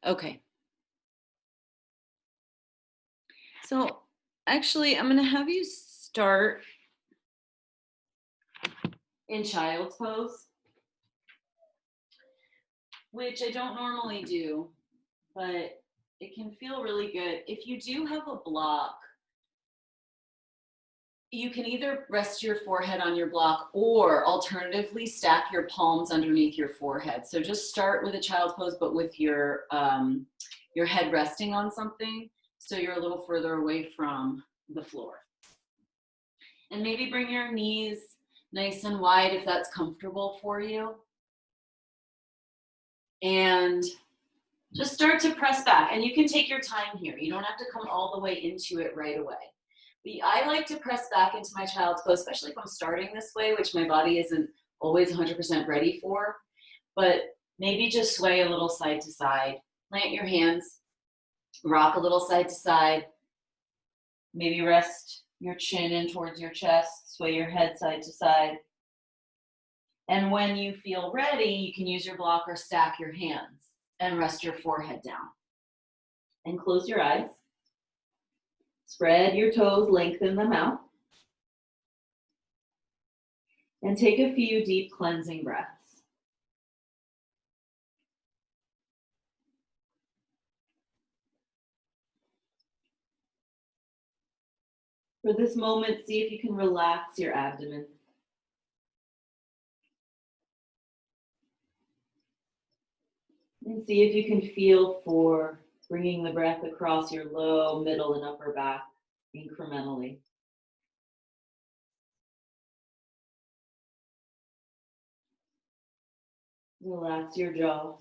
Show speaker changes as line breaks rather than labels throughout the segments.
Okay. So actually, I'm going to have you start in child's pose, which I don't normally do, but it can feel really good. If you do have a block, you can either rest your forehead on your block or alternatively stack your palms underneath your forehead. So just start with a child's pose, but with your head resting on something, so you're a little further away from the floor. And maybe bring your knees nice and wide if that's comfortable for you. And just start to press back. And you can take your time here. You don't have to come all the way into it right away. But I like to press back into my child's pose, especially if I'm starting this way, which my body isn't always 100% ready for. But maybe just sway a little side to side. Plant your hands. Rock a little side to side. Maybe rest your chin in towards your chest. Sway your head side to side. And when you feel ready, you can use your block or stack your hands and rest your forehead down. And close your eyes. Spread your toes, lengthen them out. And take a few deep cleansing breaths. For this moment, see if you can relax your abdomen. And see if you can feel for bringing the breath across your low, middle, and upper back incrementally. Relax your jaw.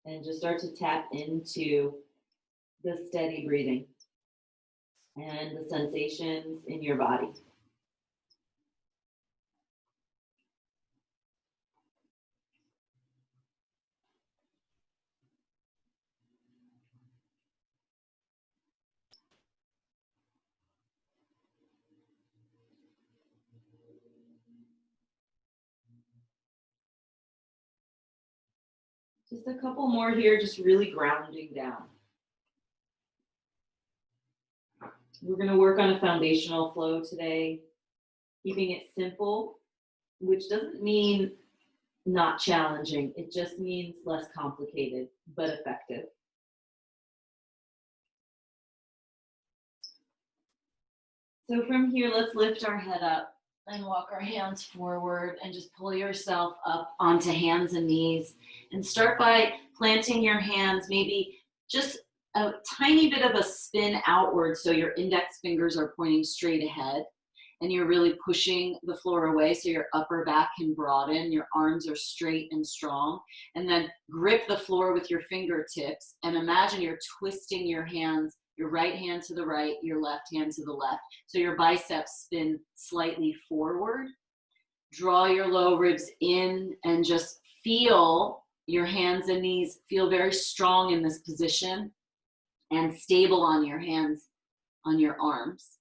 And just start to tap into the steady breathing and the sensations in your body. Just a couple more here, just really grounding down. We're going to work on a foundational flow today, keeping it simple, which doesn't mean not challenging. It just means less complicated, but effective. So from here, let's lift our head up and walk our hands forward and just pull yourself up onto hands and knees. And start by planting your hands, maybe just a tiny bit of a spin outward so your index fingers are pointing straight ahead. And you're really pushing the floor away so your upper back can broaden, your arms are straight and strong. And then grip the floor with your fingertips and imagine you're twisting your hands, your right hand to the right, your left hand to the left. So your biceps spin slightly forward. Draw your low ribs in and just feel your hands and knees feel very strong in this position and stable on your hands, on your arms.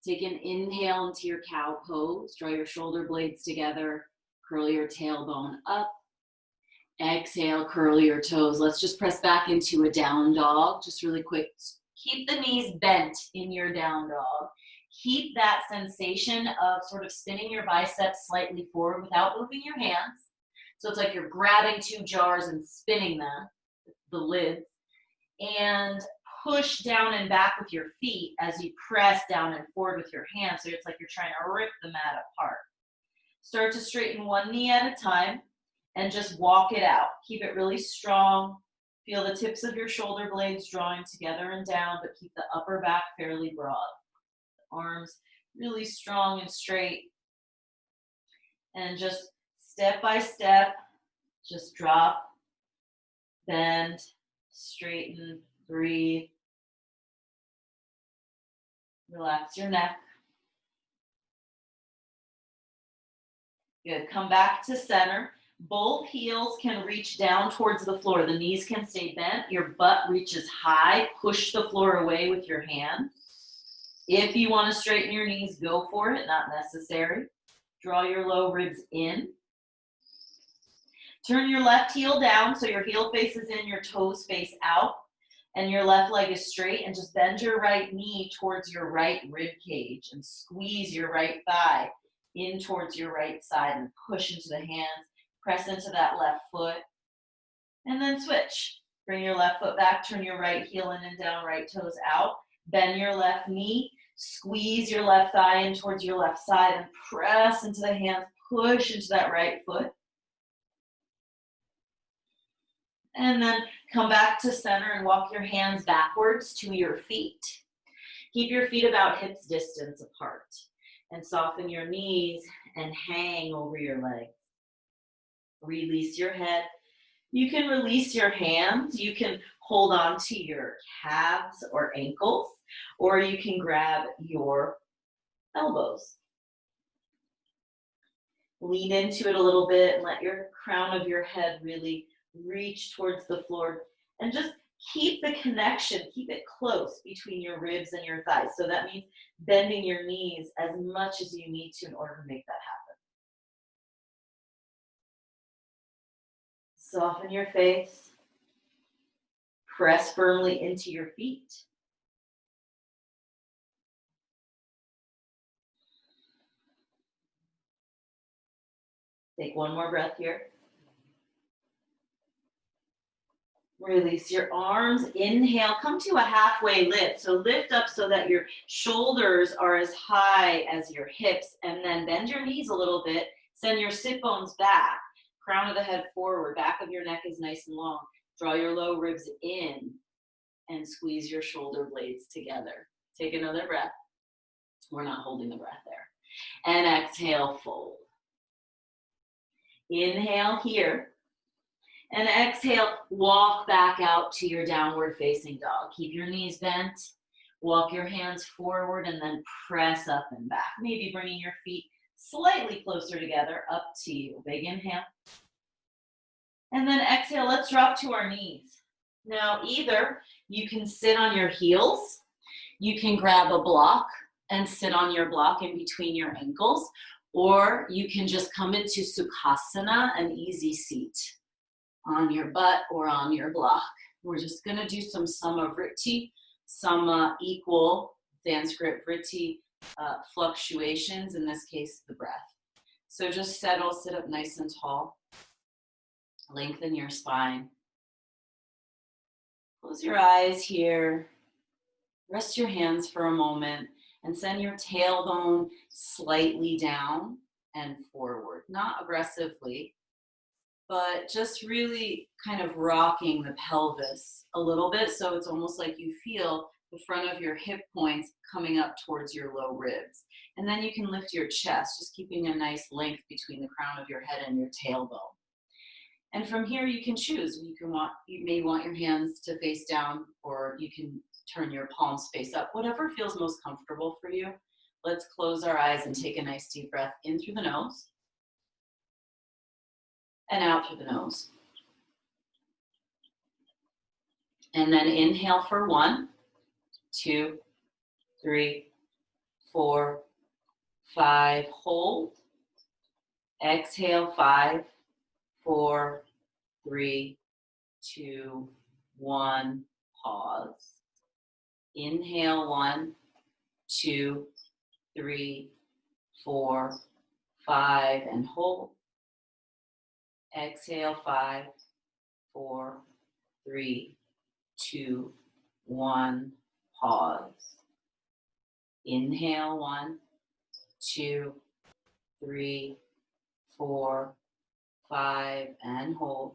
Take an inhale into your cow pose. Draw your shoulder blades together. Curl your tailbone up. Exhale, curl your toes. Let's just press back into a down dog. Just really quick. Keep the knees bent in your down dog. Keep that sensation of sort of spinning your biceps slightly forward without moving your hands. So it's like you're grabbing two jars and spinning them, the lids. And push down and back with your feet as you press down and forward with your hands. So it's like you're trying to rip the mat apart. Start to straighten one knee at a time and just walk it out. Keep it really strong. Feel the tips of your shoulder blades drawing together and down, but keep the upper back fairly broad. The arms really strong and straight. And just step by step, just drop, bend, straighten, breathe. Relax your neck. Good. Come back to center. Both heels can reach down towards the floor. The knees can stay bent. Your butt reaches high. Push the floor away with your hand. If you want to straighten your knees, go for it. Not necessary. Draw your low ribs in. Turn your left heel down so your heel faces in, your toes face out, and your left leg is straight, and just bend your right knee towards your right rib cage and squeeze your right thigh in towards your right side and push into the hands, press into that left foot, and then switch. Bring your left foot back, turn your right heel in and down, right toes out, bend your left knee, squeeze your left thigh in towards your left side and press into the hands, push into that right foot. And then come back to center and walk your hands backwards to your feet. Keep your feet about hips distance apart and soften your knees and hang over your legs. Release your head. You can release your hands. You can hold on to your calves or ankles, or you can grab your elbows. Lean into it a little bit and let your crown of your head really reach towards the floor, and just keep the connection, keep it close between your ribs and your thighs. So that means bending your knees as much as you need to in order to make that happen. Soften your face. Press firmly into your feet. Take one more breath here. Release your arms. Inhale, come to a halfway lift. So lift up so that your shoulders are as high as your hips, and then bend your knees a little bit. Send your sit bones back. Crown of the head forward. Back of your neck is nice and long. Draw your low ribs in and squeeze your shoulder blades together. Take another breath. We're not holding the breath there. And exhale, fold. Inhale here. And exhale, walk back out to your downward facing dog. Keep your knees bent. Walk your hands forward and then press up and back. Maybe bringing your feet slightly closer together, up to you. Big inhale. And then exhale, let's drop to our knees. Now, either you can sit on your heels, you can grab a block and sit on your block in between your ankles, or you can just come into Sukhasana, an easy seat on your butt or on your block. We're just gonna do some Samavritti, some equal Sanskrit vritti fluctuations, in this case, the breath. So just settle, sit up nice and tall. Lengthen your spine. Close your eyes here. Rest your hands for a moment and send your tailbone slightly down and forward. Not aggressively, but just really kind of rocking the pelvis a little bit, so it's almost like you feel the front of your hip points coming up towards your low ribs. And then you can lift your chest, just keeping a nice length between the crown of your head and your tailbone. And from here you can choose. You may want your hands to face down, or you can turn your palms face up, whatever feels most comfortable for you. Let's close our eyes and take a nice deep breath in through the nose and out through the nose. And then inhale for 1, 2, 3, 4, 5. Hold. Exhale, 5, 4, 3, 2, 1. Pause. Inhale, 1, 2, 3, 4, 5, and hold. Exhale, 5, 4, 3, 2, 1. Pause. Inhale, 1, 2, 3, 4, 5, and hold.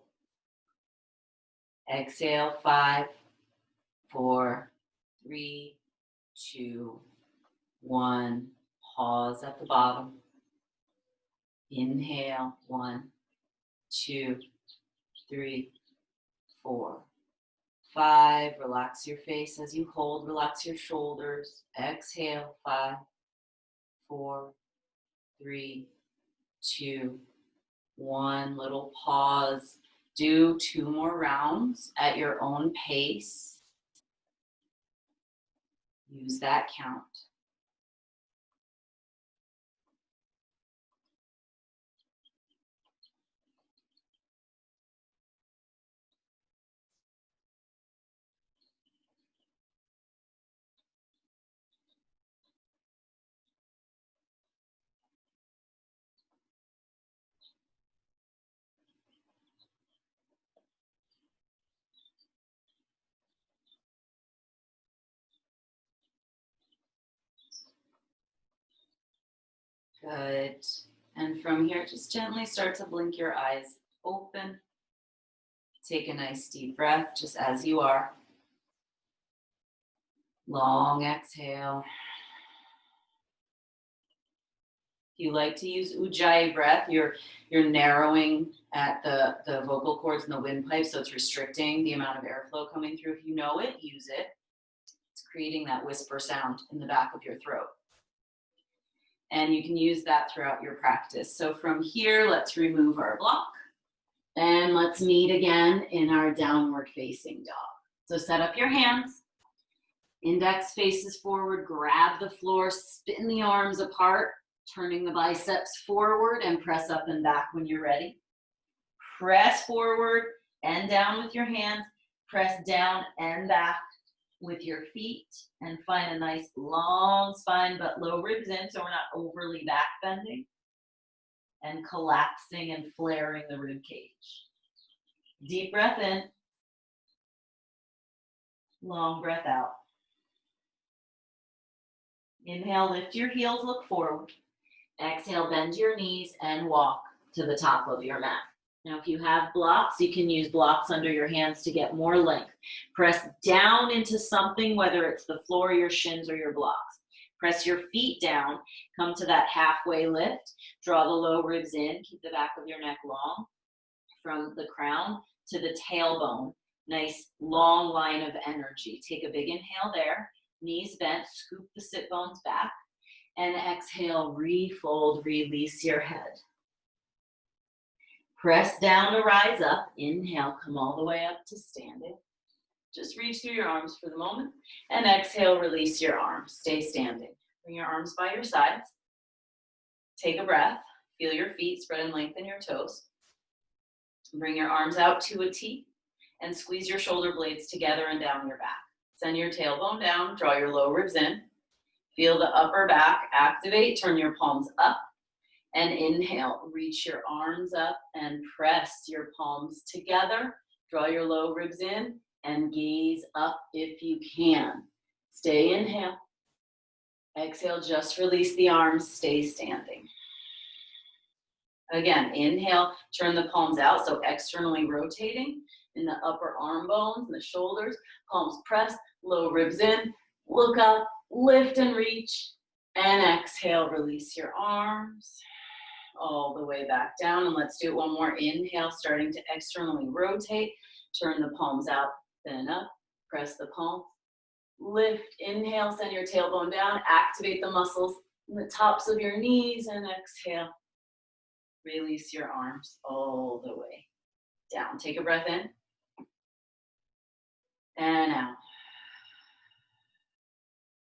Exhale, 5, 4, 3, 2, 1. Pause at the bottom. Inhale, 1, 2, 3, 4, 5. Relax your face as you hold. Relax your shoulders. Exhale, 5, 4, 3, 2, 1. Little pause. Do 2 more rounds at your own pace. Use that count. Good. And from here, just gently start to blink your eyes open. Take a nice deep breath, just as you are. Long exhale. If you like to use ujjayi breath, you're narrowing at the vocal cords and the windpipe, so it's restricting the amount of airflow coming through. If you know it, use it. It's creating that whisper sound in the back of your throat. And you can use that throughout your practice. So from here, let's remove our block. And let's meet again in our downward facing dog. So set up your hands. Index faces forward, grab the floor, spin the arms apart, turning the biceps forward and press up and back when you're ready. Press forward and down with your hands. Press down and back with your feet and find a nice long spine but low ribs in so we're not overly back bending and collapsing and flaring the rib cage. Deep breath in. Long breath out. Inhale, lift your heels, look forward. Exhale, bend your knees and walk to the top of your mat. Now, if you have blocks, you can use blocks under your hands to get more length. Press down into something, whether it's the floor, your shins, or your blocks. Press your feet down, come to that halfway lift. Draw the low ribs in, keep the back of your neck long. From the crown to the tailbone, nice long line of energy. Take a big inhale there, knees bent, scoop the sit bones back, and exhale, refold, release your head. Press down to rise up. Inhale, come all the way up to standing. Just reach through your arms for the moment. And exhale, release your arms. Stay standing. Bring your arms by your sides. Take a breath. Feel your feet spread and lengthen your toes. Bring your arms out to a T and squeeze your shoulder blades together and down your back. Send your tailbone down. Draw your low ribs in. Feel the upper back activate. Turn your palms up. And inhale, reach your arms up and press your palms together. Draw your low ribs in and gaze up if you can. Stay inhale. Exhale, just release the arms, stay standing. Again, inhale, turn the palms out, so externally rotating in the upper arm bones and the shoulders. Palms press, low ribs in, look up, lift and reach, and exhale, release your arms all the way back down. And let's do it one more. Inhale, starting to externally rotate. Turn the palms out, then up. Press the palms. Lift, inhale, send your tailbone down. Activate the muscles in the tops of your knees. And exhale, release your arms all the way down. Take a breath in. And out.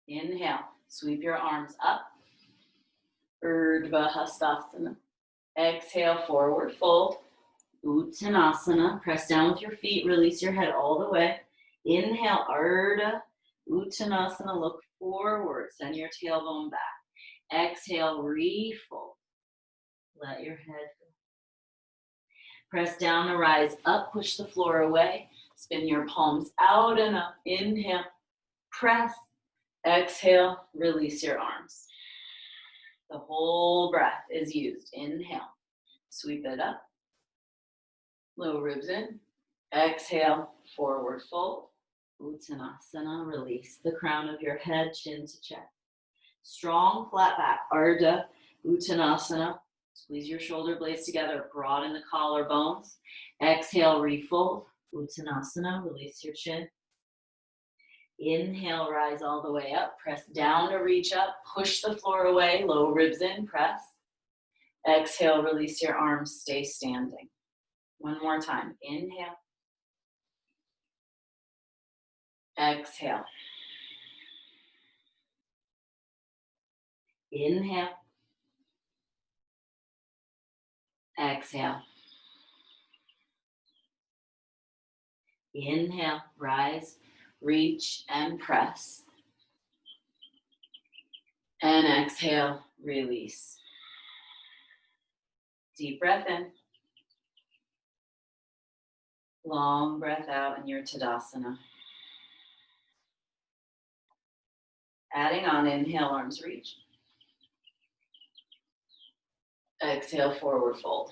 Inhale, sweep your arms up. Urdhva Hastasana. Exhale, forward fold. Uttanasana. Press down with your feet. Release your head all the way. Inhale, Ardha Uttanasana. Look forward. Send your tailbone back. Exhale, refold. Let your head go. Press down to rise up. Push the floor away. Spin your palms out and up. Inhale. Press. Exhale. Release your arms. The whole breath is used. Inhale. Sweep it up. Low ribs in. Exhale. Forward fold. Uttanasana. Release the crown of your head, chin to chest. Strong flat back. Ardha Uttanasana. Squeeze your shoulder blades together. Broaden the collarbones. Exhale. Refold. Uttanasana. Release your chin. Inhale, rise all the way up. Press down to reach up. Push the floor away. Low ribs in. Press. Exhale, release your arms. Stay standing. One more time. Inhale. Exhale. Inhale. Exhale. Inhale, rise, reach, and press. And exhale, release. Deep breath in. Long breath out in your Tadasana. Adding on, inhale, arms reach. Exhale, forward fold.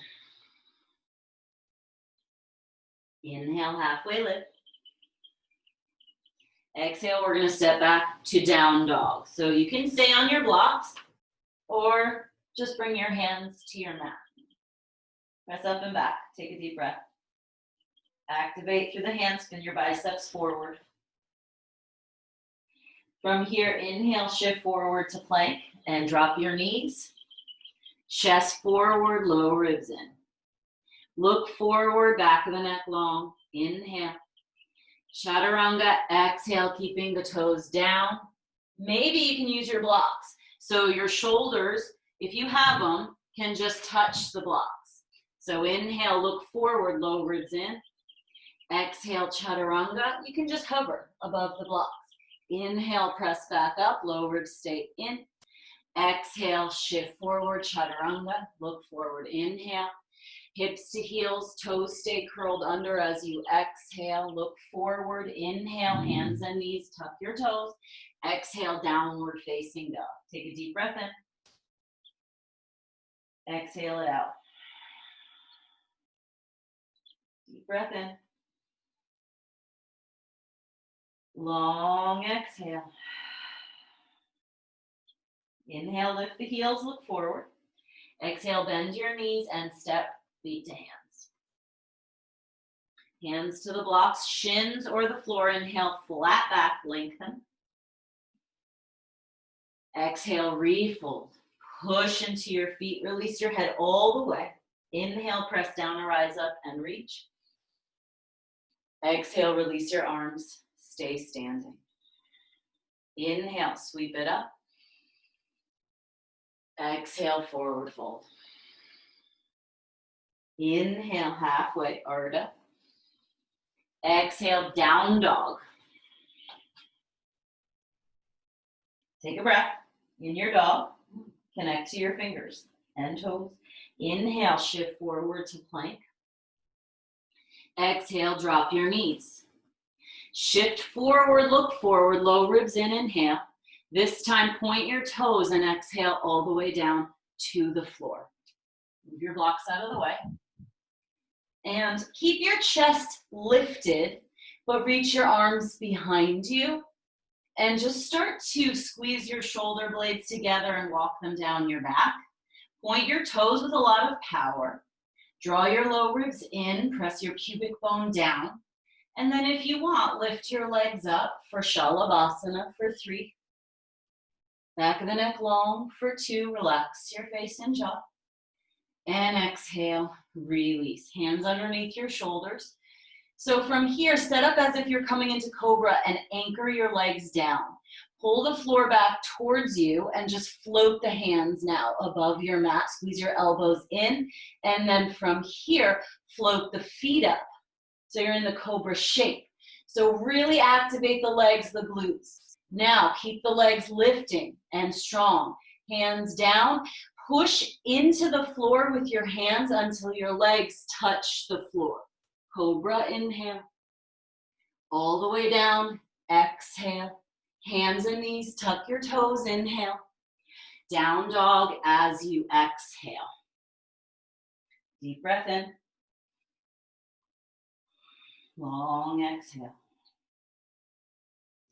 Inhale, halfway lift. Exhale, we're going to step back to down dog. So you can stay on your blocks or just bring your hands to your mat. Press up and back. Take a deep breath. Activate through the hands, spin your biceps forward. From here, inhale, shift forward to plank and drop your knees. Chest forward, low ribs in. Look forward, back of the neck long. Inhale. Chaturanga, exhale, keeping the toes down. Maybe you can use your blocks. So your shoulders, if you have them, can just touch the blocks. So inhale, look forward, low ribs in. Exhale, chaturanga. You can just hover above the blocks. Inhale, press back up, low ribs stay in. Exhale, shift forward, chaturanga. Look forward, inhale. Hips to heels, toes stay curled under as you exhale. Look forward, inhale, hands and knees, tuck your toes. Exhale, downward facing dog. Take a deep breath in. Exhale it out. Deep breath in. Long exhale. Inhale, lift the heels, look forward. Exhale, bend your knees and step feet to hands. Hands to the blocks, shins or the floor. Inhale, flat back, lengthen. Exhale, refold. Push into your feet, release your head all the way. Inhale, press down, rise up and reach. Exhale, release your arms, stay standing. Inhale, sweep it up. Exhale, forward fold. Inhale, halfway, Ardha. Exhale, down dog. Take a breath. In your dog, connect to your fingers and toes. Inhale, shift forward to plank. Exhale, drop your knees. Shift forward, look forward, low ribs in, inhale. This time, point your toes and exhale all the way down to the floor. Move your blocks out of the way. And keep your chest lifted, but reach your arms behind you. And just start to squeeze your shoulder blades together and walk them down your back. Point your toes with a lot of power. Draw your low ribs in, press your pubic bone down. And then if you want, lift your legs up for Shalabhasana for 3. Back of the neck long for 2. Relax your face and jaw. And exhale, release. Hands underneath your shoulders. So from here, set up as if you're coming into Cobra and anchor your legs down. Pull the floor back towards you and just float the hands now above your mat. Squeeze your elbows in. And then from here, float the feet up. So you're in the Cobra shape. So really activate the legs, the glutes. Now keep the legs lifting and strong. Hands down. Push into the floor with your hands until your legs touch the floor. Cobra, inhale. All the way down, exhale. Hands and knees, tuck your toes, inhale. Down dog as you exhale. Deep breath in. Long exhale.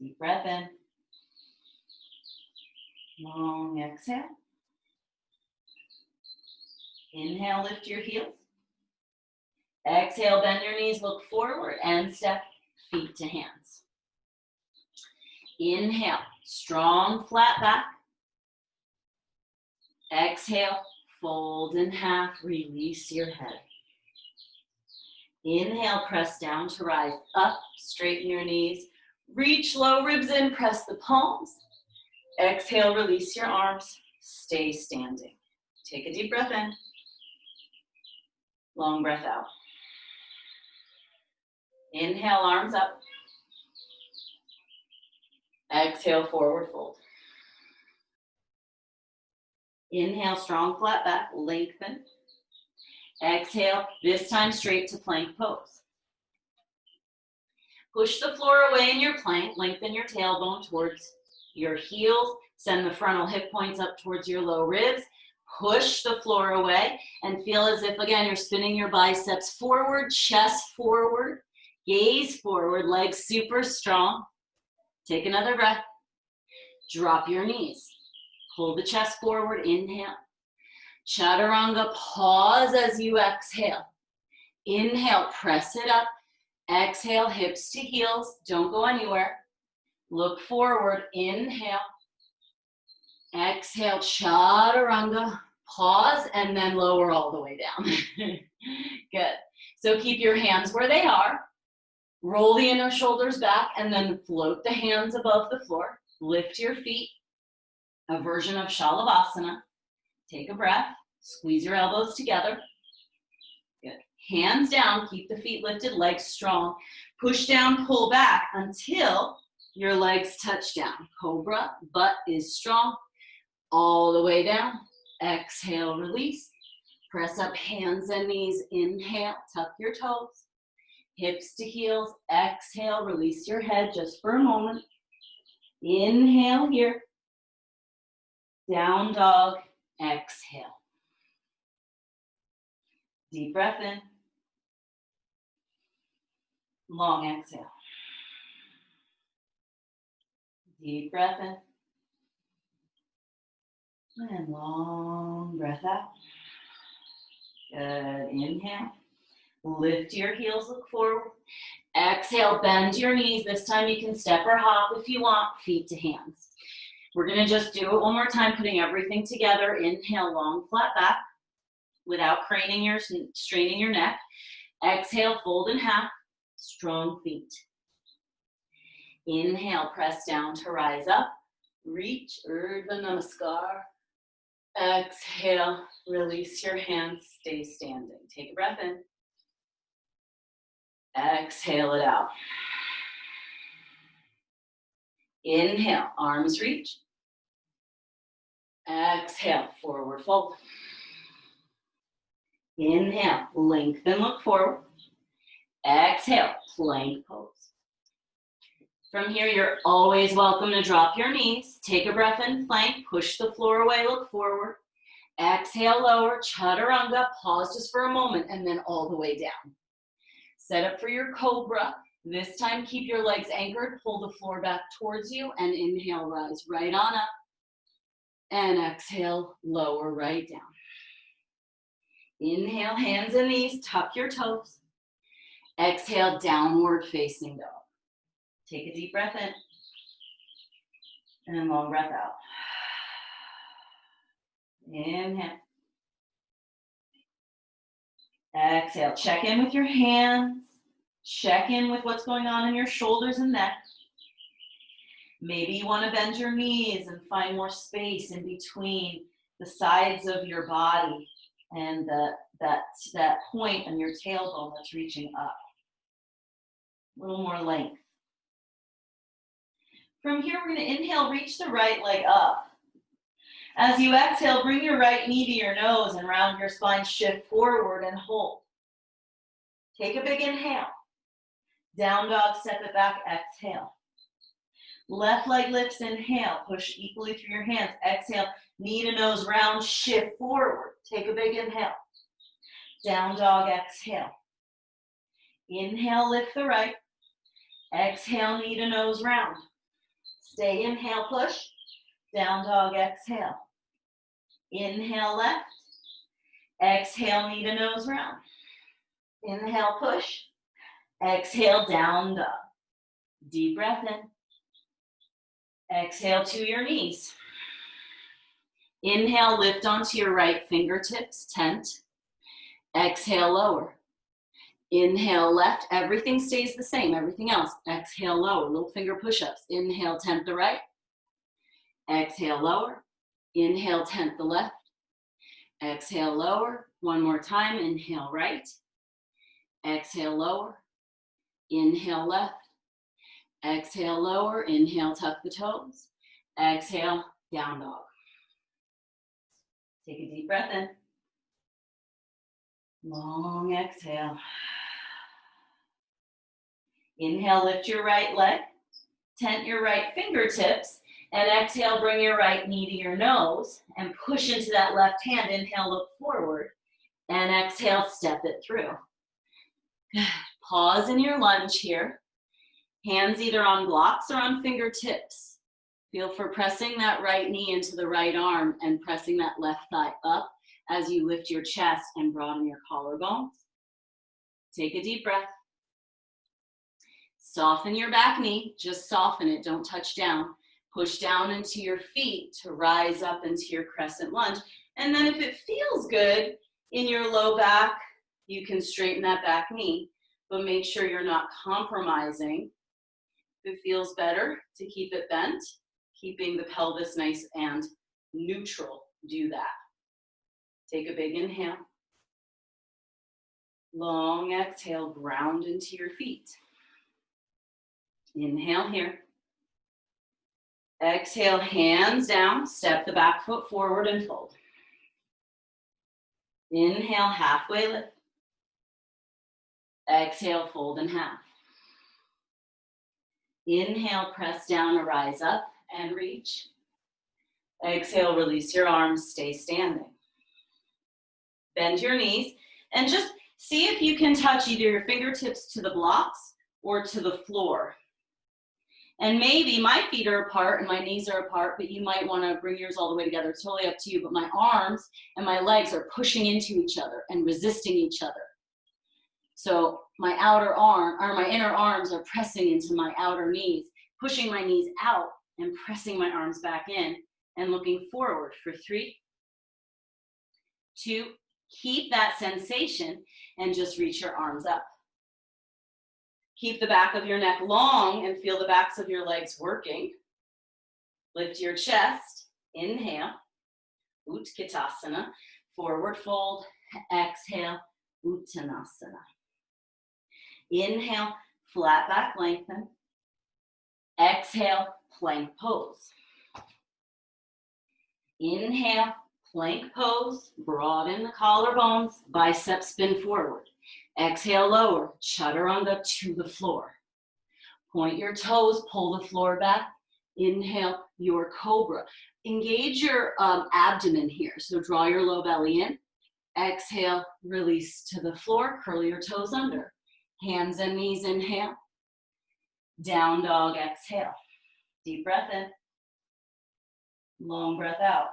Deep breath in. Long exhale. Inhale, lift your heels. Exhale, bend your knees, look forward and step feet to hands. Inhale, strong flat back. Exhale, fold in half, release your head. Inhale, press down to rise up, straighten your knees. Reach low ribs in, press the palms. Exhale, release your arms, stay standing. Take a deep breath in. Long breath out. Inhale, arms up. Exhale, forward fold. Inhale, strong flat back, lengthen. Exhale, this time straight to plank pose. Push the floor away in your plank, lengthen your tailbone towards your heels. Send the frontal hip points up towards your low ribs. Push the floor away and feel as if, again, you're spinning your biceps forward, chest forward, gaze forward, legs super strong. Take another breath. Drop your knees. Pull the chest forward, inhale. Chaturanga, pause as you exhale. Inhale, press it up. Exhale, hips to heels. Don't go anywhere. Look forward, inhale. Exhale, chaturanga. Pause and then lower all the way down. Good. So keep your hands where they are. Roll the inner shoulders back and then float the hands above the floor. Lift your feet. A version of Shalavasana. Take a breath. Squeeze your elbows together. Good. Hands down. Keep the feet lifted, legs strong. Push down, pull back until your legs touch down. Cobra, butt is strong. All the way down. Exhale, release. Press up hands and knees. Inhale, tuck your toes. Hips to heels. Exhale, release your head just for a moment. Inhale here. Down dog. Exhale. Deep breath in. Long exhale. Deep breath in. And long breath out. Good. Inhale. Lift your heels, look forward. Exhale, bend your knees. This time you can step or hop if you want, feet to hands. We're going to just do it one more time, putting everything together. Inhale, long, flat back without straining your neck. Exhale, fold in half, strong feet. Inhale, press down to rise up. Reach, Urdhva Namaskar. Exhale, release your hands, stay standing. Take a breath in. Exhale it out. Inhale, arms reach. Exhale, forward fold. Inhale, lengthen, look forward. Exhale, plank pose. From here, you're always welcome to drop your knees. Take a breath in, plank, push the floor away, look forward. Exhale, lower, chaturanga, pause just for a moment, and then all the way down. Set up for your cobra. This time, keep your legs anchored, pull the floor back towards you, and inhale, rise right on up. And exhale, lower right down. Inhale, hands and knees, tuck your toes. Exhale, downward facing dog. Take a deep breath in. And long breath out. Inhale. Exhale, check in with your hands. Check in with what's going on in your shoulders and neck. Maybe you want to bend your knees and find more space in between the sides of your body and that point on your tailbone that's reaching up. A little more length. From here, we're going to inhale, reach the right leg up. As you exhale, bring your right knee to your nose and round your spine, shift forward and hold. Take a big inhale. Down dog, step it back, exhale. Left leg lifts, inhale, push equally through your hands. Exhale, knee to nose round, shift forward. Take a big inhale. Down dog, exhale. Inhale, lift the right. Exhale, knee to nose round. Stay, inhale, push. Down dog, exhale. Inhale, left. Exhale, knee to nose round. Inhale, push. Exhale, down dog. Deep breath in. Exhale to your knees. Inhale, lift onto your right fingertips, tent. Exhale, lower. Inhale, left. Everything stays the same, everything else. Exhale, lower. Little finger push-ups. Inhale, tent the right. Exhale, lower. Inhale, tent the left. Exhale, lower. One more time. Inhale, right. Exhale, lower. Inhale, left. Exhale, lower. Inhale, tuck the toes. Exhale, down dog. Take a deep breath in. Long exhale. Inhale, lift your right leg. Tent your right fingertips. And exhale, bring your right knee to your nose and push into that left hand. Inhale, look forward. And exhale, step it through. Good. Pause in your lunge here. Hands either on blocks or on fingertips. Feel for pressing that right knee into the right arm and pressing that left thigh up as you lift your chest and broaden your collarbones. Take a deep breath. Soften your back knee. Just soften it. Don't touch down. Push down into your feet to rise up into your crescent lunge. And then if it feels good in your low back, you can straighten that back knee, but make sure you're not compromising. If it feels better to keep it bent, keeping the pelvis nice and neutral, do that. Take a big inhale. Long exhale, ground into your feet. Inhale here. Exhale, hands down, step the back foot forward and fold. Inhale, halfway lift. Exhale, fold in half. Inhale, press down to rise up and reach. Exhale, release your arms, stay standing. Bend your knees and just see if you can touch either your fingertips to the blocks or to the floor. And maybe my feet are apart and my knees are apart, but you might want to bring yours all the way together. It's totally up to you, but my arms and my legs are pushing into each other and resisting each other. So my outer arm, or my inner arms are pressing into my outer knees, pushing my knees out and pressing my arms back in and looking forward for 3, 2, keep that sensation and just reach your arms up. Keep the back of your neck long and feel the backs of your legs working. Lift your chest, inhale, Utkatasana, forward fold, exhale, Uttanasana. Inhale, flat back lengthen. Exhale, plank pose. Inhale, plank pose, broaden the collarbones, biceps spin forward. Exhale, lower, chaturanga to the floor. Point your toes, pull the floor back. Inhale, your cobra. Engage your abdomen here, so draw your low belly in. Exhale, release to the floor, curl your toes under. Hands and knees, inhale. Down dog, exhale. Deep breath in. Long breath out.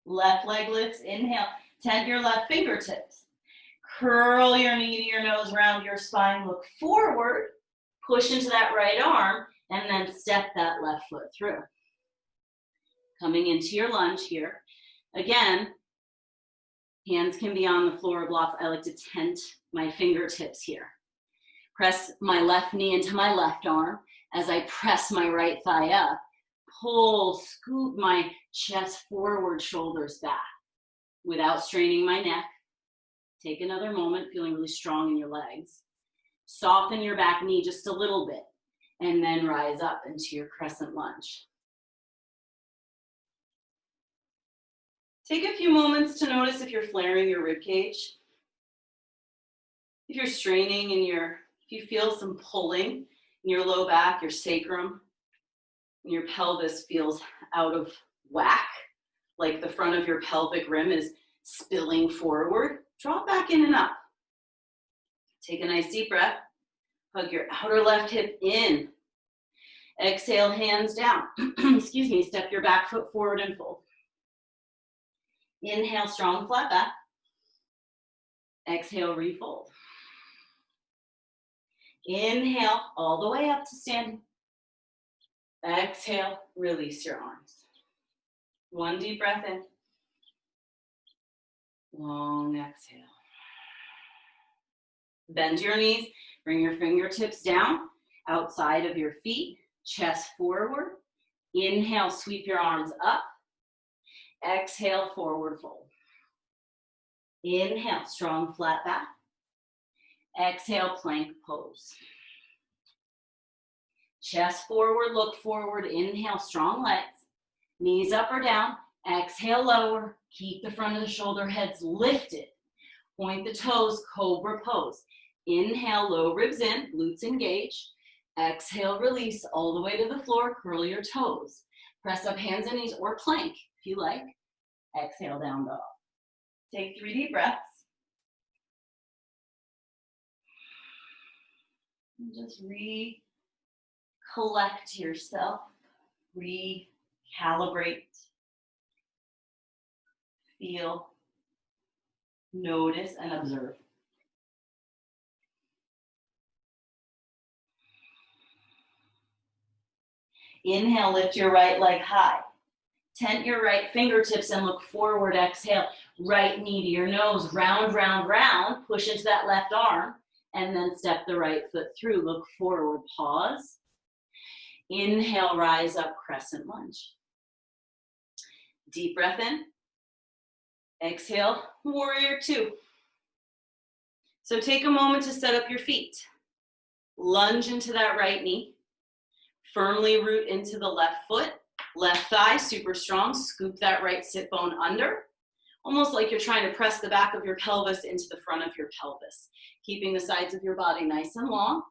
Left leg lifts, inhale. Tent your left fingertips. Curl your knee to your nose, round your spine, look forward, push into that right arm, and then step that left foot through. Coming into your lunge here. Again, hands can be on the floor or blocks. I like to tent my fingertips here. Press my left knee into my left arm as I press my right thigh up. Pull, scoop my chest forward, shoulders back without straining my neck. Take another moment, feeling really strong in your legs. Soften your back knee just a little bit, and then rise up into your crescent lunge. Take a few moments to notice if you're flaring your rib cage. If you're straining if you feel some pulling in your low back, your sacrum, and your pelvis feels out of whack, like the front of your pelvic rim is spilling forward, drop back in and up. Take a nice deep breath. Hug your outer left hip in. Exhale, hands down. Excuse me, step your back foot forward and fold. Inhale, strong flat back. Exhale, refold. Inhale, all the way up to standing. Exhale, release your arms. One deep breath in. Long exhale. Bend your knees, bring your fingertips down, outside of your feet, chest forward. Inhale, sweep your arms up. Exhale, forward fold. Inhale, strong flat back. Exhale, plank pose. Chest forward, look forward. Inhale, strong legs. Knees up or down. Exhale, lower. Keep the front of the shoulder heads lifted. Point the toes, cobra pose. Inhale, low ribs in, glutes engaged. Exhale, release all the way to the floor, curl your toes. Press up hands and knees or plank if you like. Exhale, down dog. Take 3 deep breaths. And just recollect yourself, recalibrate, feel, notice, and observe. Inhale, lift your right leg high. Tent your right fingertips and look forward. Exhale, right knee to your nose. Round, round, round. Push into that left arm. And then step the right foot through. Look forward, pause. Inhale, rise up, crescent lunge. Deep breath in. Exhale, warrior 2. So take a moment to set up your feet. Lunge into that right knee. Firmly root into the left foot. Left thigh, super strong. Scoop that right sit bone under. Almost like you're trying to press the back of your pelvis into the front of your pelvis. Keeping the sides of your body nice and long.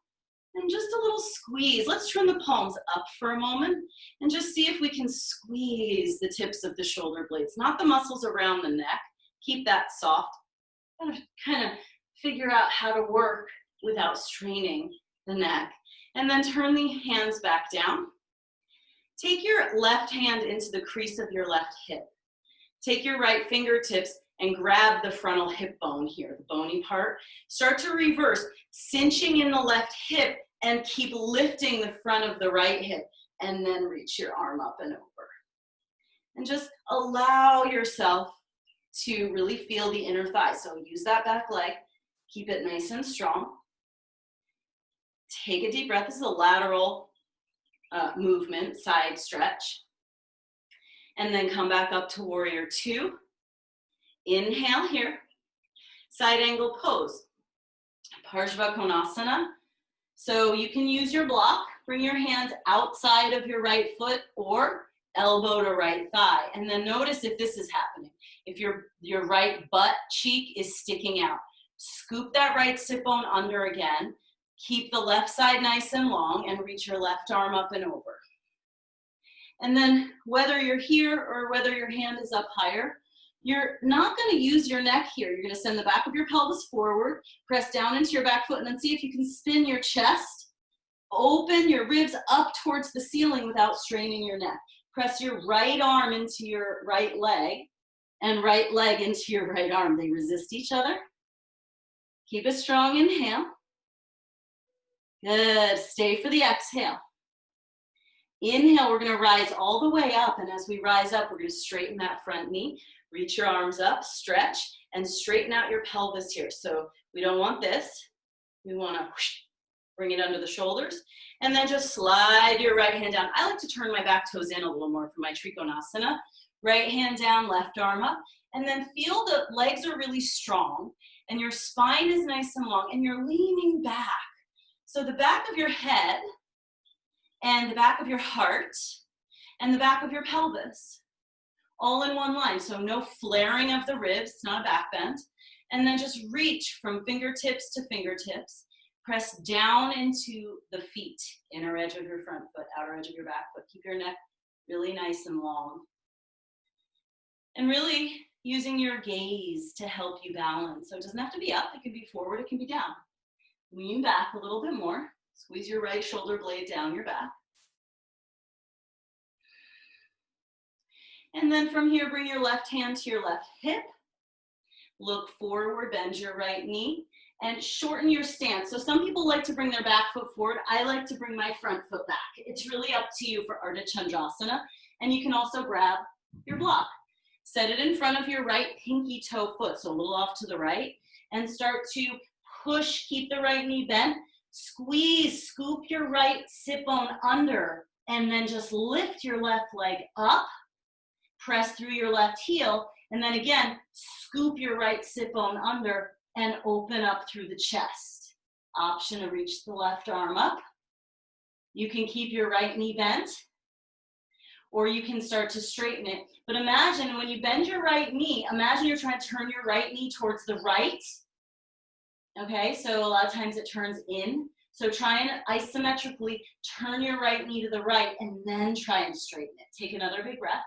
And just a little squeeze. Let's turn the palms up for a moment and just see if we can squeeze the tips of the shoulder blades, not the muscles around the neck. Keep that soft. Kind of figure out how to work without straining the neck. And then turn the hands back down. Take your left hand into the crease of your left hip. Take your right fingertips and grab the frontal hip bone here, the bony part. Start to reverse, cinching in the left hip and keep lifting the front of the right hip, and then reach your arm up and over. And just allow yourself to really feel the inner thigh. So use that back leg, keep it nice and strong. Take a deep breath. This is a lateral movement, side stretch. And then come back up to warrior 2. Inhale here, side angle pose, Parshva Konasana. So you can use your block, bring your hands outside of your right foot or elbow to right thigh. And then notice if this is happening. If your right butt cheek is sticking out, scoop that right sit bone under again. Keep the left side nice and long and reach your left arm up and over. And then whether you're here or whether your hand is up higher, you're not going to use your neck here. You're going to send the back of your pelvis forward, press down into your back foot, and then see if you can spin your chest, open your ribs up towards the ceiling without straining your neck. Press your right arm into your right leg and right leg into your right arm. They resist each other. Keep a strong inhale. Good. Stay for the exhale. Inhale, we're going to rise all the way up, and as we rise up, we're going to straighten that front knee. Reach your arms up, stretch, and straighten out your pelvis here. So we don't want this. We want to bring it under the shoulders, and then just slide your right hand down. I like to turn my back toes in a little more for my Trikonasana. Right hand down, left arm up, and then feel the legs are really strong, and your spine is nice and long, and you're leaning back. So the back of your head and the back of your heart and the back of your pelvis, all in one line. So no flaring of the ribs, it's not a back bend. And then just reach from fingertips to fingertips. Press down into the feet, inner edge of your front foot, outer edge of your back foot. Keep your neck really nice and long. And really using your gaze to help you balance. So it doesn't have to be up, it can be forward, it can be down. Lean back a little bit more. Squeeze your right shoulder blade down your back. And then from here, bring your left hand to your left hip. Look forward, bend your right knee, and shorten your stance. So some people like to bring their back foot forward. I like to bring my front foot back. It's really up to you for Ardha Chandrasana. And you can also grab your block. Set it in front of your right pinky toe foot, so a little off to the right, and start to push, keep the right knee bent. Squeeze, scoop your right sit bone under, and then just lift your left leg up. Press through your left heel, and then again, scoop your right sit bone under and open up through the chest. Option to reach the left arm up. You can keep your right knee bent, or you can start to straighten it. But imagine when you bend your right knee, imagine you're trying to turn your right knee towards the right. Okay, so a lot of times it turns in. So try and isometrically turn your right knee to the right and then try and straighten it. Take another big breath.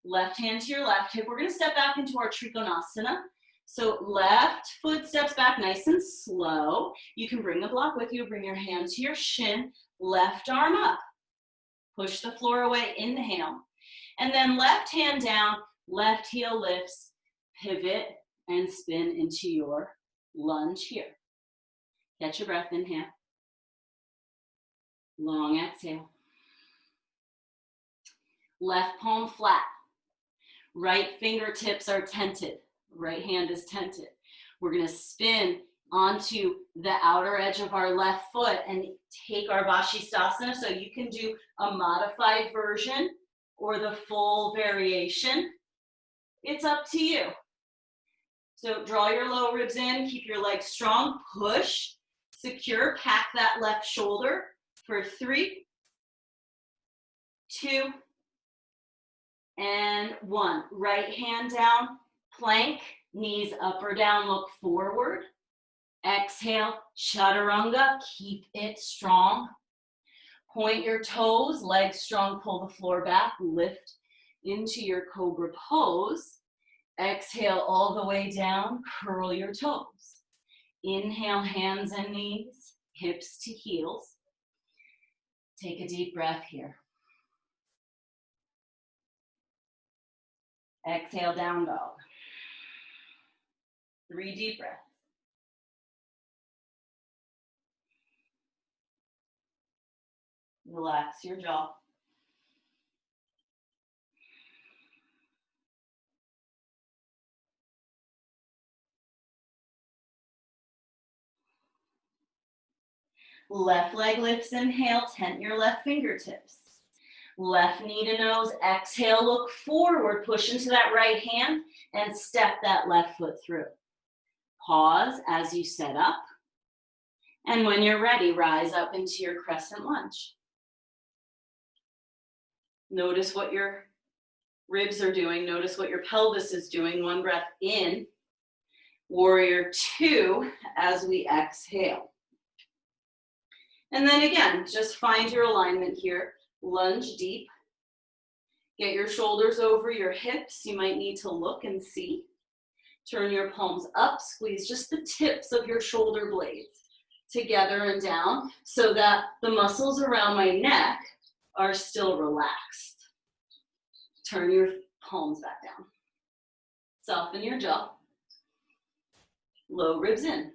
Left hand to your left hip. We're going to step back into our Trikonasana. So left foot steps back nice and slow. You can bring the block with you. Bring your hand to your shin. Left arm up. Push the floor away. Inhale. And then left hand down. Left heel lifts. Pivot and spin into your lunge here. Catch your breath. Inhale. Long exhale. Left palm flat. Right fingertips are tented. Right hand is tented. We're going to spin onto the outer edge of our left foot and take our Vashisthasana. So you can do a modified version or the full variation. It's up to you. So draw your low ribs in, keep your legs strong, push, secure, pack that left shoulder for 3, 2, and 1. Right hand down, plank, knees up or down, look forward. Exhale, chaturanga, keep it strong. Point your toes, legs strong, pull the floor back, lift into your cobra pose. Exhale all the way down, curl your toes. Inhale, hands and knees, hips to heels. Take a deep breath here. Exhale, down dog. 3 deep breaths. Relax your jaw. Left leg lifts, inhale, tent your left fingertips. Left knee to nose, exhale, look forward, push into that right hand and step that left foot through. Pause as you set up. And when you're ready, rise up into your crescent lunge. Notice what your ribs are doing. Notice what your pelvis is doing. 1 breath in. Warrior 2 as we exhale. And then again, just find your alignment here. Lunge deep. Get your shoulders over your hips. You might need to look and see. Turn your palms up. Squeeze just the tips of your shoulder blades together and down so that the muscles around my neck are still relaxed. Turn your palms back down. Soften your jaw. Low ribs in.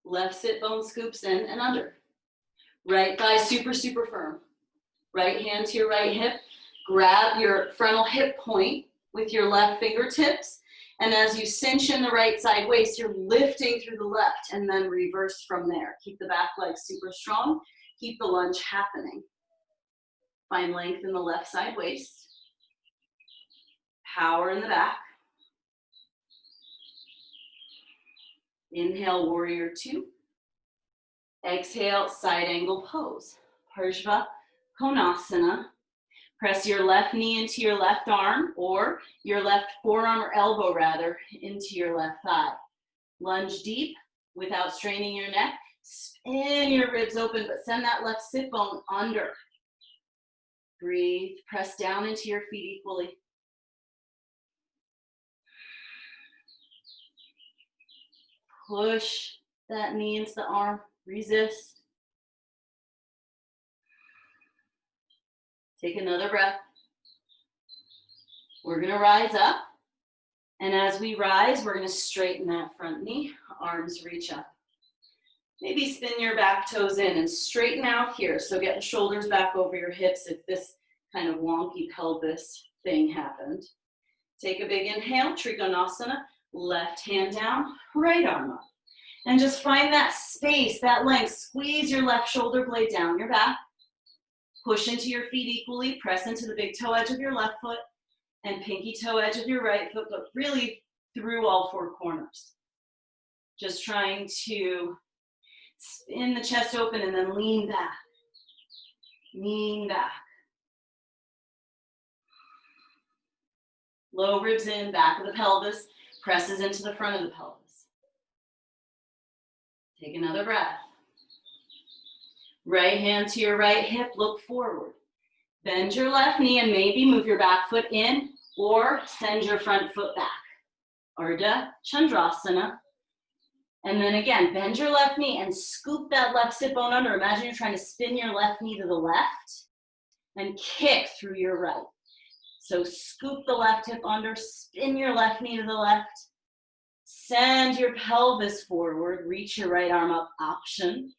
Left sit bone scoops in and under. Right thigh super, super firm. Right hand to your right hip. Grab your frontal hip point with your left fingertips. And as you cinch in the right side waist, you're lifting through the left and then reverse from there. Keep the back leg super strong. Keep the lunge happening. Find length in the left side waist. Power in the back. Inhale, warrior 2. Exhale, side angle pose. Parshva Konasana. Press your left knee into your left arm or your left forearm or elbow rather into your left thigh. Lunge deep without straining your neck. Spin your ribs open, but send that left sit bone under. Breathe. Press down into your feet equally. Push that knee into the arm. Resist. Take another breath. We're going to rise up. And as we rise, we're going to straighten that front knee. Arms reach up. Maybe spin your back toes in and straighten out here. So get the shoulders back over your hips if this kind of wonky pelvis thing happened. Take a big inhale, Trikonasana. Left hand down, right arm up. And just find that space, that length. Squeeze your left shoulder blade down your back. Push into your feet equally. Press into the big toe edge of your left foot and pinky toe edge of your right foot, but really through all 4 corners. Just trying to spin the chest open and then lean back. Lean back. Low ribs in, back of the pelvis, presses into the front of the pelvis. Take another breath. Right hand to your right hip, look forward. Bend your left knee and maybe move your back foot in or send your front foot back. Ardha Chandrasana. And then again, bend your left knee and scoop that left sit bone under. Imagine you're trying to spin your left knee to the left and kick through your right. So scoop the left hip under, spin your left knee to the left, send your pelvis forward, reach your right arm up, optionally.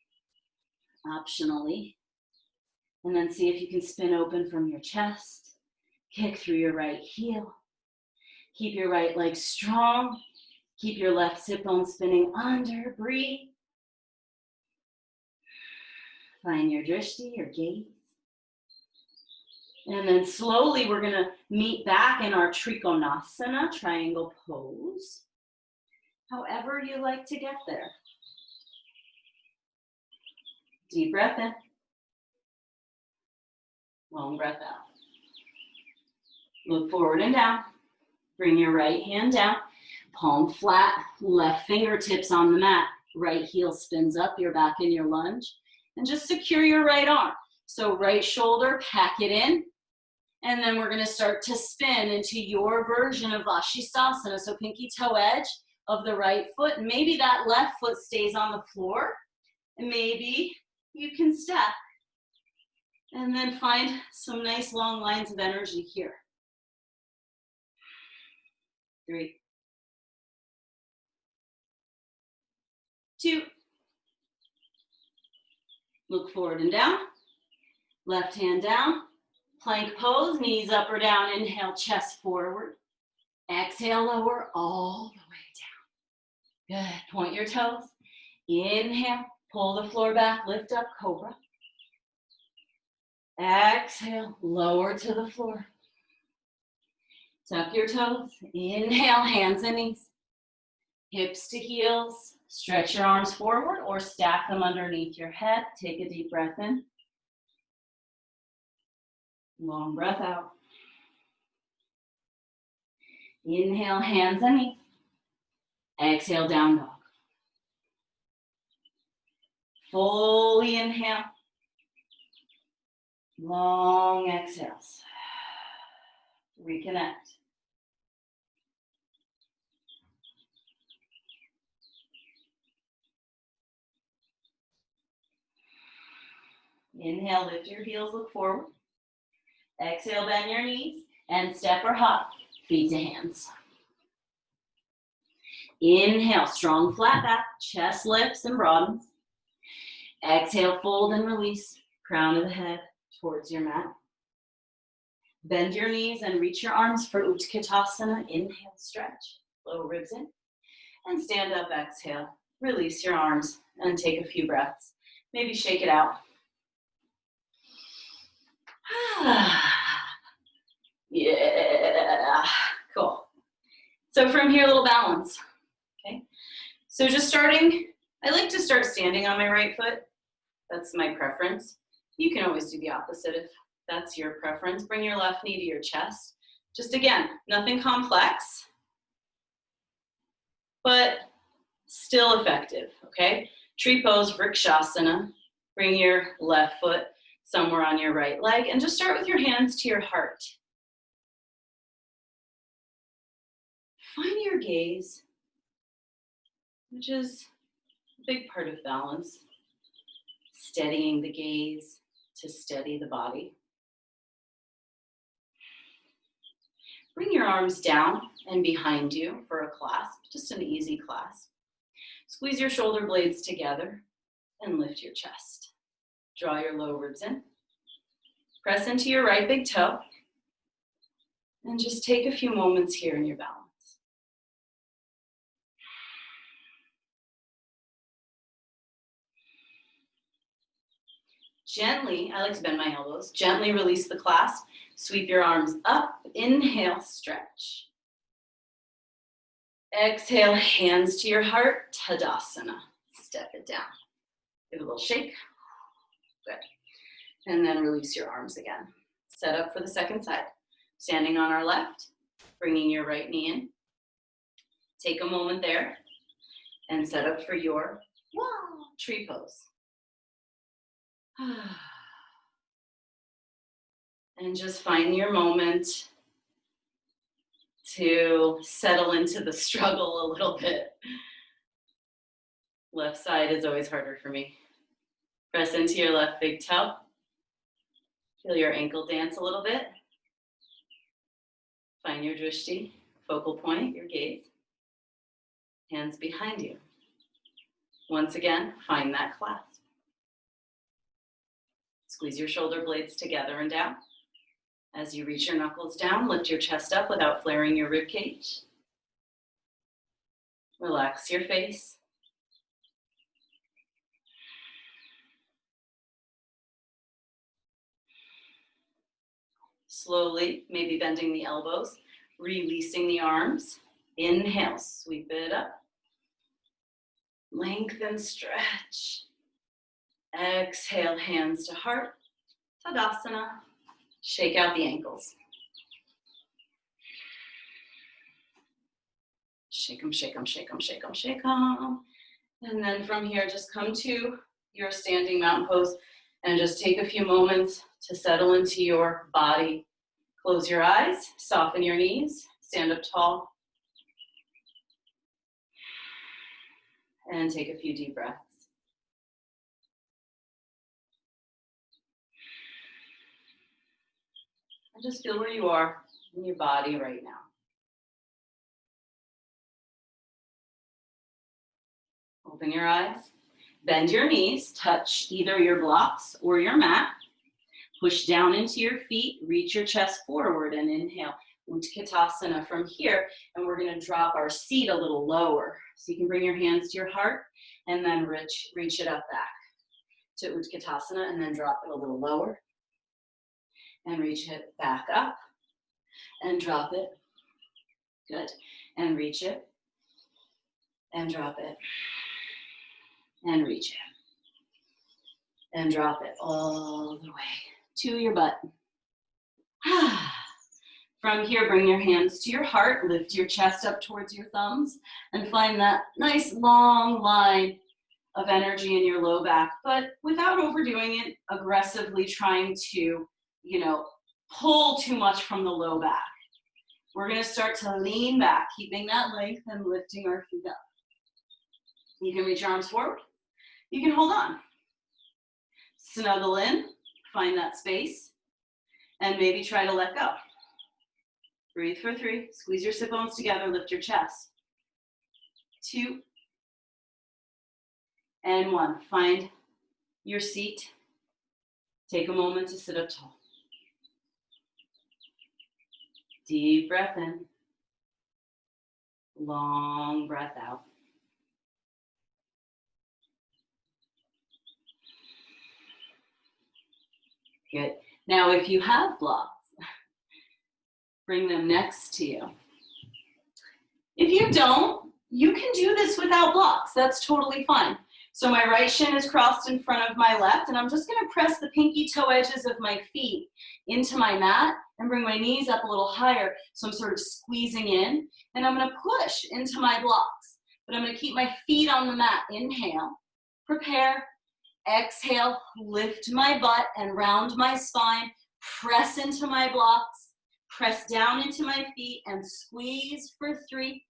And then see if you can spin open from your chest, kick through your right heel. Keep your right leg strong. Keep your left sit bone spinning under, breathe. Find your drishti, your gaze. And then slowly we're gonna meet back in our Trikonasana, triangle pose. However you like to get there. Deep breath in. Long breath out. Look forward and down. Bring your right hand down. Palm flat, left fingertips on the mat. Right heel spins up, you're back in your lunge. And just secure your right arm. So right shoulder, pack it in. And then we're gonna start to spin into your version of Vashisthasana. So pinky toe edge of the right foot. Maybe that left foot stays on the floor. And maybe you can step. And then find some nice long lines of energy here. 3, 2. Look forward and down. Left hand down. Plank pose, knees up or down. Inhale, chest forward. Exhale, lower all the way down. Good. Point your toes. Inhale, pull the floor back, lift up, cobra. Exhale, lower to the floor. Tuck your toes. Inhale, hands and knees. Hips to heels. Stretch your arms forward or stack them underneath your head. Take a deep breath in. Long breath out. Inhale, hands and knees. Exhale, down dog. Fully inhale. Long exhales. Reconnect. Inhale, lift your heels, look forward. Exhale, bend your knees and step or hop, feet to hands. Inhale, strong flat back, chest lifts and broadens. Exhale, fold and release, crown of the head towards your mat. Bend your knees and reach your arms for Utkatasana. Inhale, stretch, low ribs in. And stand up, exhale. Release your arms and take a few breaths. Maybe shake it out. Yeah, cool. So from here, a little balance, okay? So just starting, I like to start standing on my right foot. That's my preference. You can always do the opposite if that's your preference. Bring your left knee to your chest. Just again, nothing complex, but still effective, okay? Tree pose, Vrikshasana. Bring your left foot somewhere on your right leg and just start with your hands to your heart. Find your gaze, which is a big part of balance. Steadying the gaze to steady the body. Bring your arms down and behind you for a clasp, just an easy clasp. Squeeze your shoulder blades together and lift your chest. Draw your low ribs in. Press into your right big toe. And just take a few moments here in your balance. Gently, I like to bend my elbows. Gently release the clasp. Sweep your arms up. Inhale, stretch. Exhale, hands to your heart. Tadasana. Step it down. Give it a little shake. Good. And then release your arms again. Set up for the second side. Standing on our left, bringing your right knee in. Take a moment there and set up for your Wow. Tree pose. And just find your moment to settle into the struggle a little bit. Left side is always harder for me. Press into your left big toe. Feel your ankle dance a little bit. Find your drishti, focal point, your gaze. Hands behind you. Once again, find that clasp. Squeeze your shoulder blades together and down. As you reach your knuckles down, lift your chest up without flaring your rib cage. Relax your face. Slowly, maybe bending the elbows, releasing the arms. Inhale, sweep it up. Lengthen, stretch. Exhale, hands to heart. Tadasana. Shake out the ankles. Shake them, shake them, shake them, shake them, shake them. And then from here, just come to your standing mountain pose and just take a few moments to settle into your body. Close your eyes, soften your knees, stand up tall. And take a few deep breaths. And just feel where you are in your body right now. Open your eyes. Bend your knees, touch either your blocks or your mat. Push down into your feet, reach your chest forward and inhale. Utkatasana from here, and we're going to drop our seat a little lower. So you can bring your hands to your heart and then reach it up back to Utkatasana and then drop it a little lower and reach it back up and drop it. Good. And reach it and drop it and reach it and drop it all the way to your butt. From here, bring your hands to your heart, lift your chest up towards your thumbs, and find that nice long line of energy in your low back, but without overdoing it, aggressively trying to, pull too much from the low back. We're gonna start to lean back, keeping that length and lifting our feet up. You can reach your arms forward. You can hold on. Snuggle in, find that space, and maybe try to let go. Breathe for 3, squeeze your sit bones together, lift your chest. 2, and 1. Find your seat. Take a moment to sit up tall. Deep breath in. Long breath out. Good. Now, if you have blocks, bring them next to you. If you don't, you can do this without blocks. That's totally fine. So my right shin is crossed in front of my left, and I'm just going to press the pinky toe edges of my feet into my mat and bring my knees up a little higher. So I'm sort of squeezing in, and I'm going to push into my blocks. But I'm going to keep my feet on the mat. Inhale, prepare, exhale, lift my butt and round my spine, press into my blocks, press down into my feet and squeeze for 3,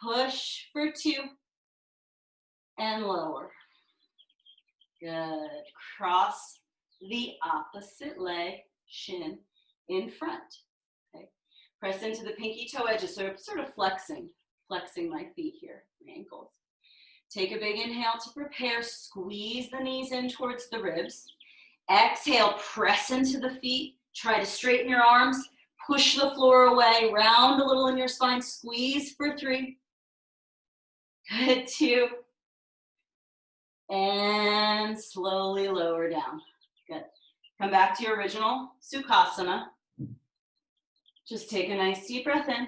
push for 2, and lower. Good. Cross the opposite leg, shin in front. Okay. Press into the pinky toe edges, so sort of flexing my feet here, my ankles. Take a big inhale to prepare. Squeeze the knees in towards the ribs. Exhale, press into the feet. Try to straighten your arms. Push the floor away. Round a little in your spine. Squeeze for 3. Good. 2. And slowly lower down. Good. Come back to your original Sukhasana. Just take a nice deep breath in.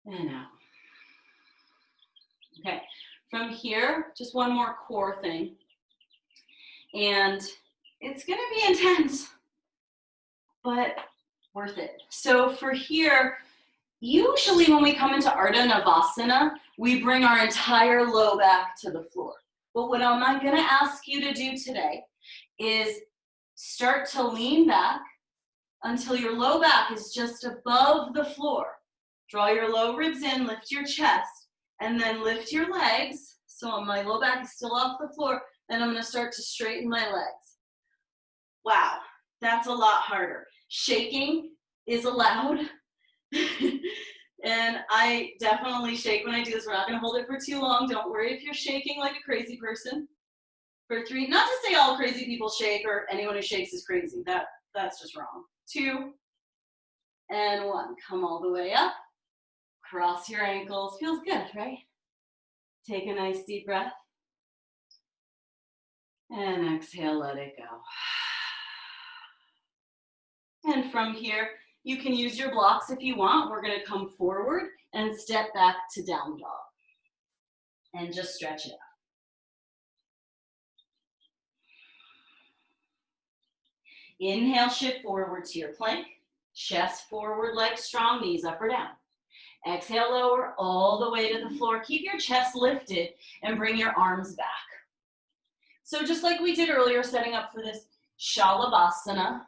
And out. Okay. From here, just one more core thing. And it's going to be intense, but worth it. So for here, Usually when we come into Ardha Navasana, we bring our entire low back to the floor. But what I'm going to ask you to do today is start to lean back until your low back is just above the floor. Draw your low ribs in, lift your chest, and then lift your legs. So my low back is still off the floor, and I'm going to start to straighten my legs. Wow, that's a lot harder. Shaking is allowed. And I definitely shake when I do this. We're not going to hold it for too long. Don't worry if you're shaking like a crazy person. For 3, not to say all crazy people shake or anyone who shakes is crazy. That's just wrong. 2 and 1. Come all the way up. Cross your ankles. Feels good, right? Take a nice deep breath. And exhale, let it go. And from here, you can use your blocks if you want. We're going to come forward and step back to down dog. And just stretch it out. Inhale, shift forward to your plank. Chest forward, legs strong, knees up or down. Exhale, lower all the way to the floor. Keep your chest lifted and bring your arms back. So just like we did earlier, setting up for this Shalabhasana.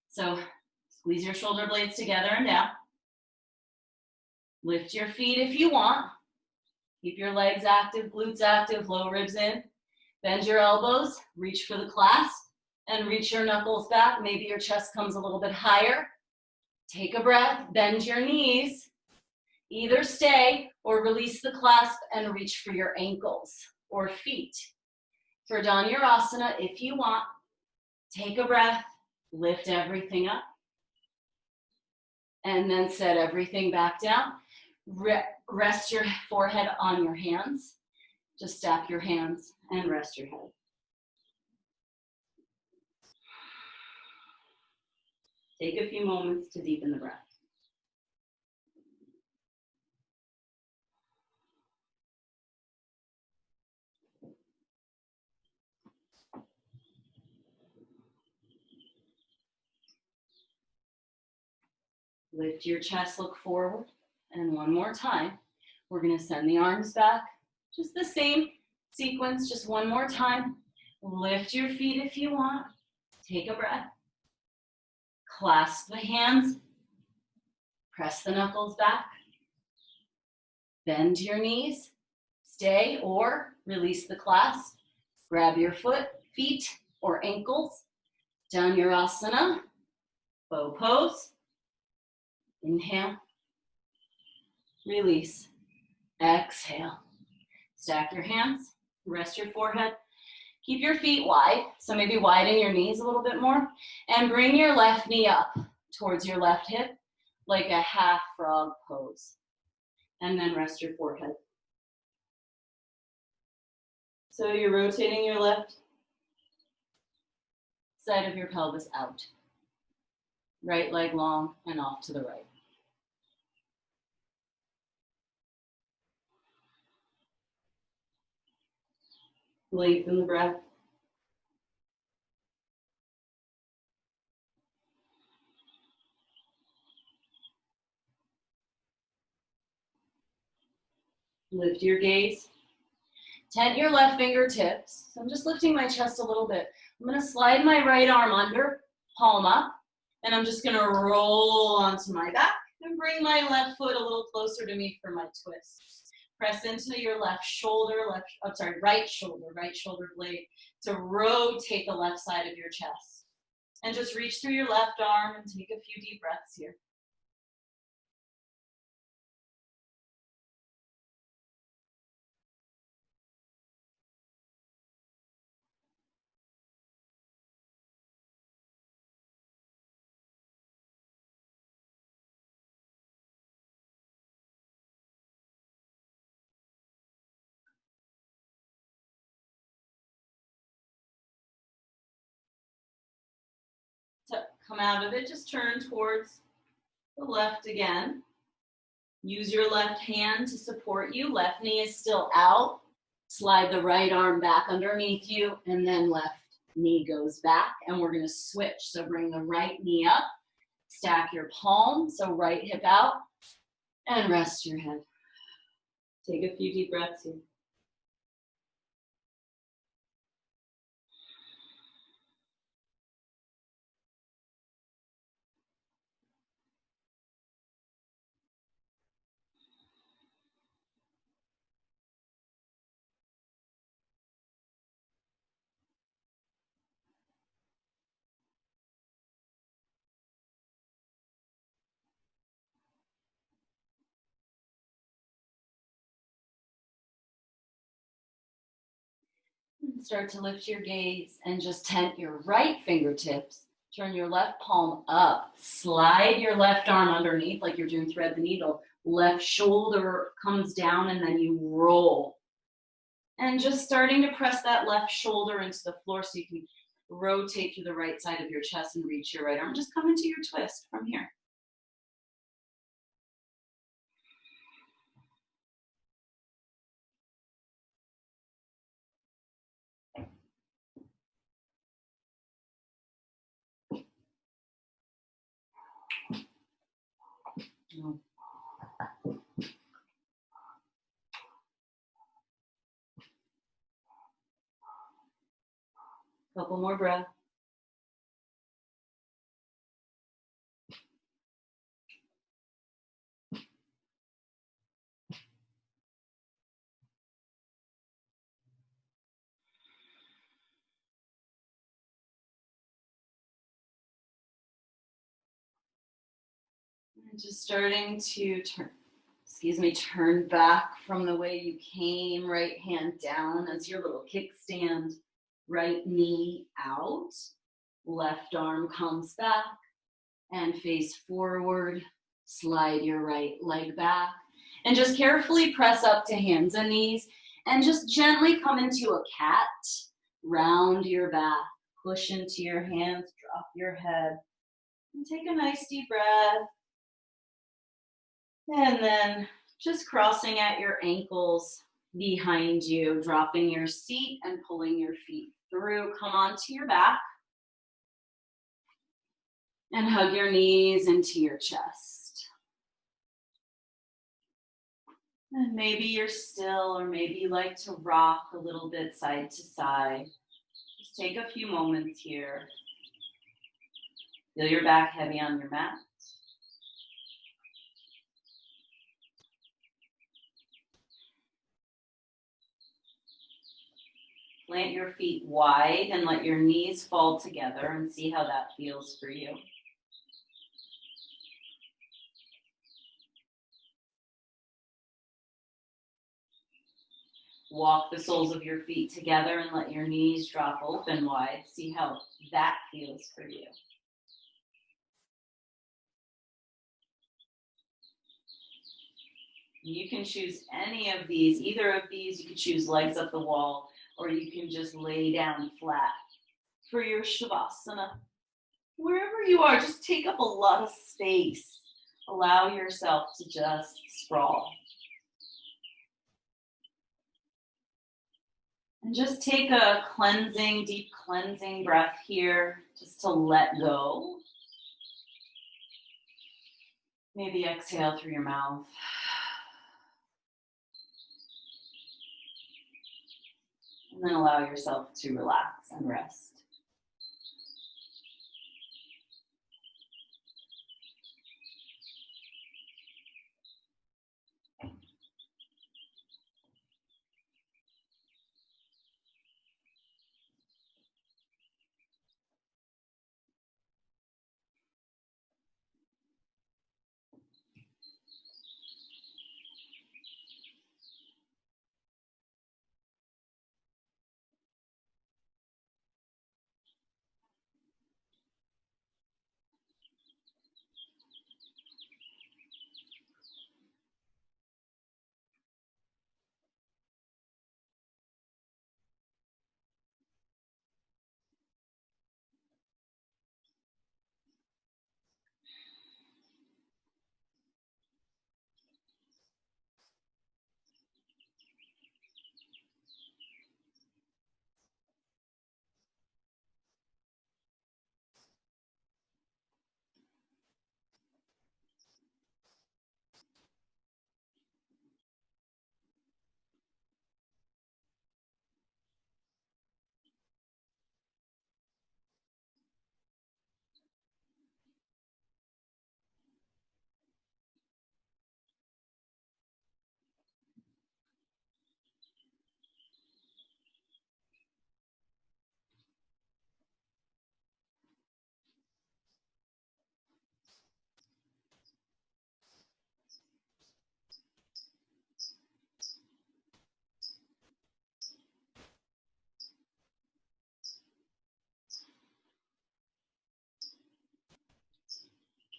So squeeze your shoulder blades together and down. Lift your feet if you want. Keep your legs active, glutes active, low ribs in. Bend your elbows, reach for the clasp, and reach your knuckles back. Maybe your chest comes a little bit higher. Take a breath, bend your knees. Either stay or release the clasp and reach for your ankles or feet. For Dhanurasana, if you want, take a breath, lift everything up, and then set everything back down. Rest your forehead on your hands. Just stack your hands and rest your head. Take a few moments to deepen the breath. Lift your chest, look forward, and one more time, we're going to send the arms back. Just the same sequence, just one more time. Lift your feet if you want. Take a breath. Clasp the hands. Press the knuckles back. Bend your knees. Stay or release the clasp. Grab your feet or ankles. Dhanurasana. Bow pose. Inhale. Release. Exhale. Stack your hands. Rest your forehead. Keep your feet wide, so maybe widen your knees a little bit more, and bring your left knee up towards your left hip, like a half frog pose. And then rest your forehead. So you're rotating your left side of your pelvis out. Right leg long and off to the right. Lengthen the breath. Lift your gaze. Tent your left fingertips. So I'm just lifting my chest a little bit. I'm going to slide my right arm under, palm up, and I'm just going to roll onto my back and bring my left foot a little closer to me for my twist. Press into your right shoulder blade to rotate the left side of your chest. And just reach through your left arm and take a few deep breaths here. To come out of it, just turn towards the left again. Use your left hand to support you. Left knee is still out. Slide the right arm back underneath you, and then left knee goes back, and we're going to switch. So bring the right knee up, Stack your palms, so right hip out, and rest your head. Take a few deep breaths here. Start to lift your gaze and just tent your right fingertips. Turn your left palm up. Slide your left arm underneath like you're doing thread the needle. Left shoulder comes down and then you roll. And just starting to press that left shoulder into the floor so you can rotate through the right side of your chest and reach your right arm. Just come into your twist from here. Couple more breaths. And just starting to turn back from the way you came, right hand down as your little kickstand, right knee out, left arm comes back and face forward, slide your right leg back, and just carefully press up to hands and knees, and just gently come into a cat, round your back, push into your hands, drop your head, and take a nice deep breath. And then just crossing at your ankles behind you, dropping your seat and pulling your feet through. Come onto your back and hug your knees into your chest. And maybe you're still, or maybe you like to rock a little bit side to side. Just take a few moments here. Feel your back heavy on your mat. Plant your feet wide and let your knees fall together and see how that feels for you. Walk the soles of your feet together and let your knees drop open wide. See how that feels for you. You can choose any of these, either of these. You could choose legs up the wall, or you can just lay down flat for your Shavasana. Wherever you are, just take up a lot of space. Allow yourself to just sprawl. And just take a deep cleansing breath here, just to let go. Maybe exhale through your mouth. And then allow yourself to relax and rest.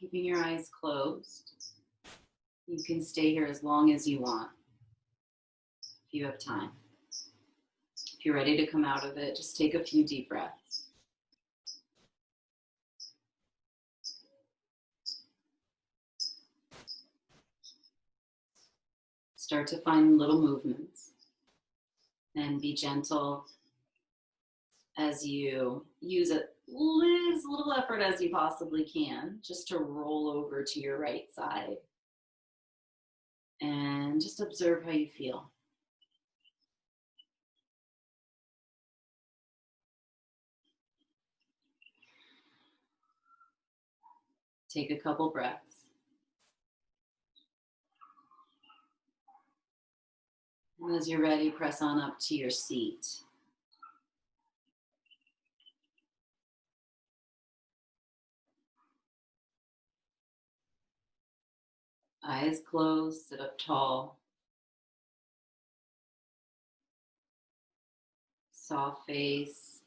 Keeping your eyes closed. You can stay here as long as you want, if you have time. If you're ready to come out of it, just take a few deep breaths. Start to find little movements and be gentle as you use as little effort as you possibly can just to roll over to your right side and just observe how you feel. Take a couple breaths. And as you're ready, press on up to your seat. Eyes closed, sit up tall. Soft face.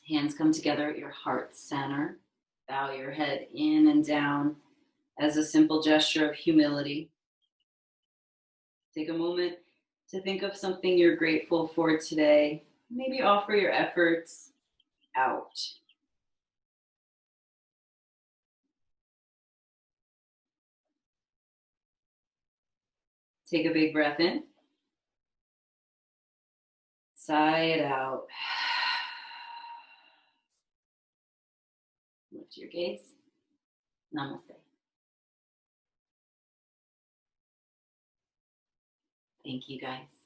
Hands come together at your heart center. Bow your head in and down as a simple gesture of humility. Take a moment to think of something you're grateful for today. Maybe offer your efforts out. Take a big breath in. Sigh it out. Lift your gaze. Namaste. Thank you, guys.